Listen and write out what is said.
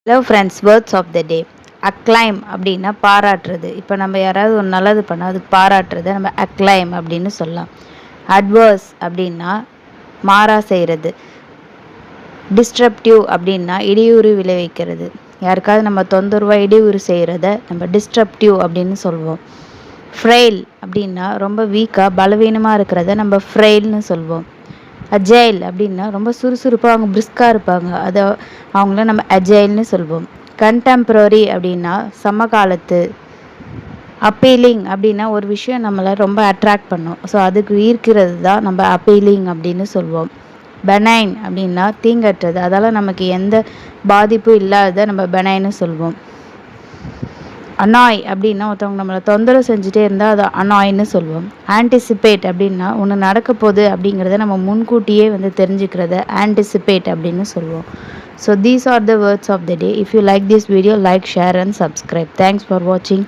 Hello friends, words of the day. Acclaim அப்படின்னா பாராட்டுறது. இப்போ நம்ம யாராவது ஒரு நல்லது பண்ணால் அதுக்கு பாராட்டுறதை நம்ம அக்ளைம் அப்படின்னு சொல்லலாம். அட்வர்ஸ் அப்படின்னா மாறா செய்கிறது. டிஸ்ட்ரப்டிவ் அப்படின்னா இடையூறு விளைவிக்கிறது. யாருக்காவது நம்ம தொந்தரவாக இடையூறு செய்கிறத நம்ம டிஸ்ட்ரப்டிவ் அப்படின்னு சொல்வோம். ஃப்ரெயில் அப்படின்னா ரொம்ப வீக்காக பலவீனமாக இருக்கிறத நம்ம ஃப்ரெயில்னு சொல்வோம். அஜைல் அப்படின்னா ரொம்ப சுறுசுறுப்பாக அவங்க பிரிஸ்காக இருப்பாங்க, அதை அவங்கள நம்ம அஜைல்னு சொல்வோம். கண்டெம்பரரி அப்படின்னா சமகாலத்து. அப்பீலிங் அப்படின்னா ஒரு விஷயம் நம்மளை ரொம்ப அட்ராக்ட் பண்ணும், ஸோ அதுக்கு ஈர்க்கிறது தான் நம்ம அப்பீலிங் அப்படின்னு சொல்வோம். பெனைன் அப்படின்னா தீங்கற்றது, அதால் நமக்கு எந்த பாதிப்பும் இல்லாததை நம்ம பெனைன்னு சொல்வோம். அனாய் அப்படின்னா ஒருத்தவங்க நம்மளை தொந்தரவு செஞ்சுட்டே இருந்தால் அதை அனாய்ன்னு சொல்வோம். ஆன்டிசிபேட் அப்படின்னா ஒன்று நடக்க போகுது அப்படிங்கிறத நம்ம முன்கூட்டியே தெரிஞ்சுக்கிறத ஆன்டிசிபேட் அப்படின்னு சொல்லுவோம். So these are the words of the day. If you like this video, like, share and subscribe. Thanks for வாட்சிங்.